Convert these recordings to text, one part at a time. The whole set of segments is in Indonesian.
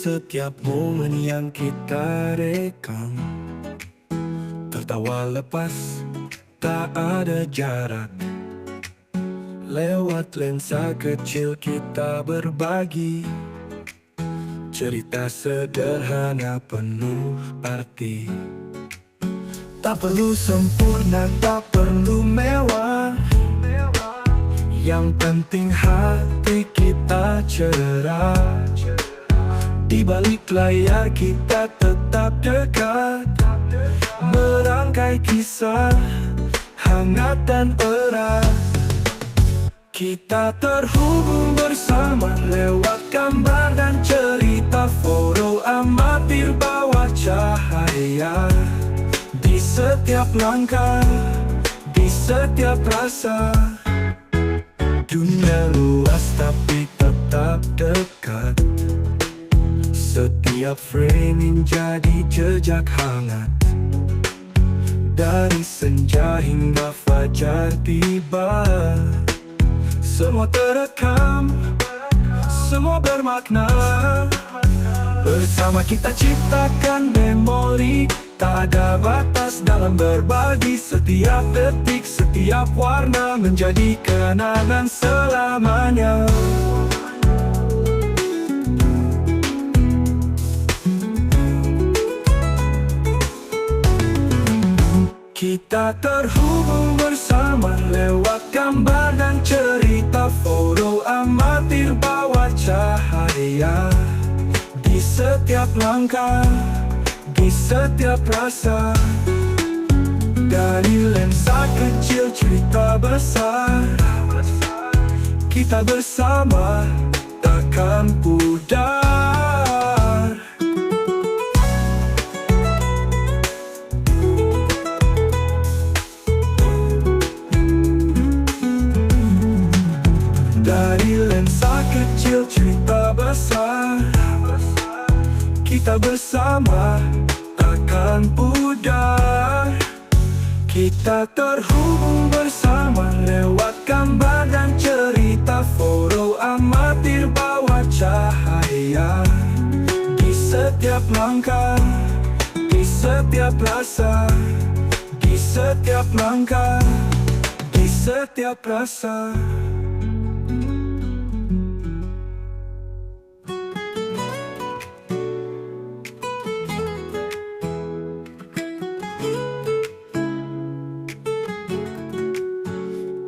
setiap momen yang kita rekam, tertawa lepas, tak ada jarak. Lewat lensa kecil kita berbagi cerita sederhana penuh arti. Tak perlu sempurna, tak perlu mewah, yang penting hati kita cerah. Di balik layar kita tetap dekat, merangkai kisah hangat dan erat. Kita terhubung bersama lewat gambar dan cerita, foto amatir bawah cahaya. Di setiap langkah, di setiap rasa, dunia luas tapi tetap dekat. Setiap framing jadi jejak hangat, dari senja hingga fajar tiba. Semua terekam, semua bermakna. Bersama kita ciptakan memori, tak ada batas dalam berbagi. Setiap detik, setiap warna menjadi kenangan selamanya. Kita terhubung bersama lewat gambar dan cerita, foto amatir bawah cahaya. Di setiap langkah, di setiap rasa, dari lensa kecil cerita besar. Kita bersama takkan pudar. Dari lensa kecil cerita besar, kita bersama takkan pudar. Kita terhubung bersama lewat gambar dan cerita, foto amatir bawah cahaya. Di setiap langkah, di setiap rasa, di setiap langkah, di setiap rasa.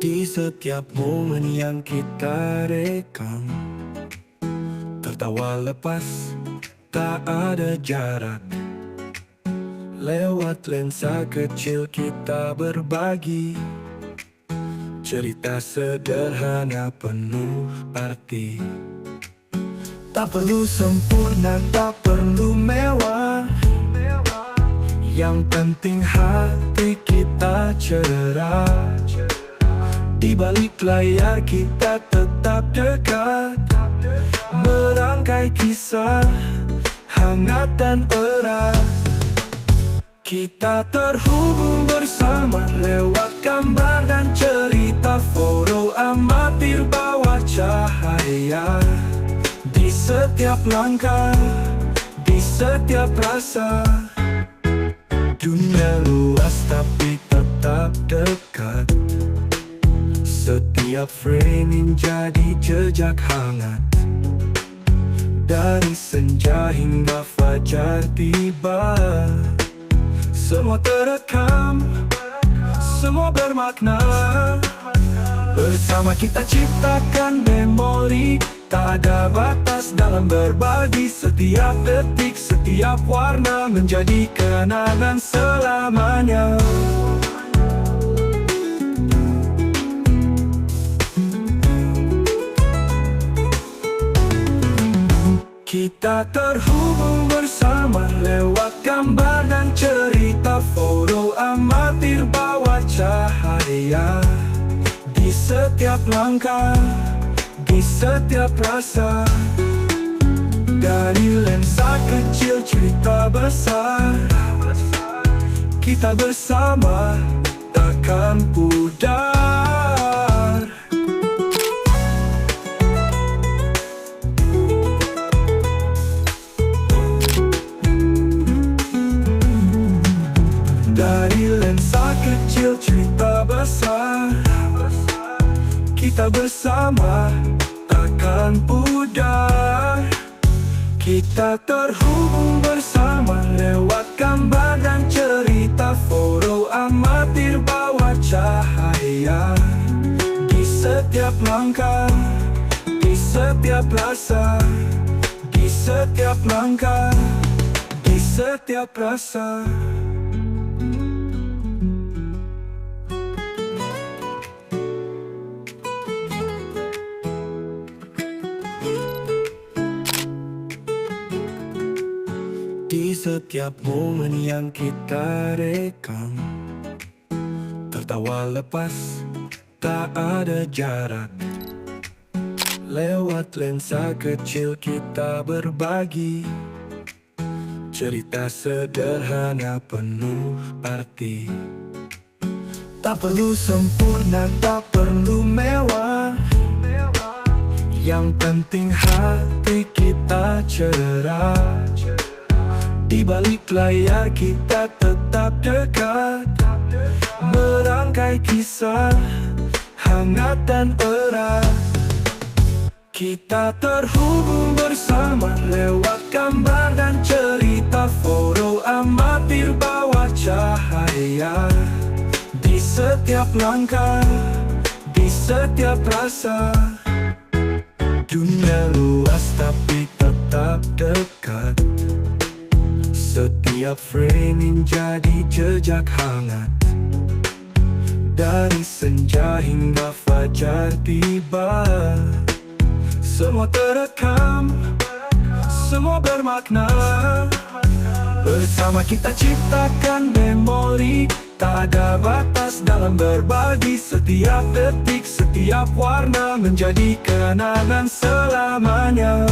Di setiap momen yang kita rekam, tertawa lepas, tak ada jarak. Lewat lensa kecil kita berbagi cerita sederhana penuh arti. Tak perlu sempurna, tak perlu mewah, yang penting hati kita cerah. Di balik layar kita tetap dekat, merangkai kisah hangat dan erat. Kita terhubung bersama lewat gambar dan cerita, foto amatir bawah cahaya. Di setiap langkah, di setiap rasa, dunia luas tapi tetap dekat. Setiap framing jadi jejak hangat, dari senja hingga fajar tiba. Semua terekam, semua bermakna. Bersama kita ciptakan memori, tak ada batas dalam berbagi. Setiap detik, setiap warna menjadi kenangan selamanya. Kita terhubung bersama lewat gambar dan cerita, foto amatir bawah cahaya. Di setiap langkah, di setiap rasa, dari lensa kecil cerita besar. Kita bersama takkan pudar. kita bersama takkan pudar. Kita terhubung bersama lewat gambar dan cerita, foto amatir bawa cahaya. Di setiap langkah, di setiap rasa, di setiap langkah, di setiap rasa. Di setiap momen yang kita rekam, tertawa lepas, tak ada jarak. Lewat lensa kecil kita berbagi cerita sederhana penuh arti. Tak perlu sempurna, tak perlu mewah, yang penting hati kita cerah. Di balik layar kita tetap dekat, merangkai kisah hangat dan erat. Kita terhubung bersama lewat gambar dan cerita, foto amatir bawa cahaya. Di setiap langkah, di setiap rasa, dunia luas tapi tetap dekat. Setiap framing jadi jejak hangat, dari senja hingga fajar tiba. Semua terekam, semua bermakna. Bersama kita ciptakan memori, tak ada batas dalam berbagi. Setiap detik, setiap warna menjadi kenangan selamanya.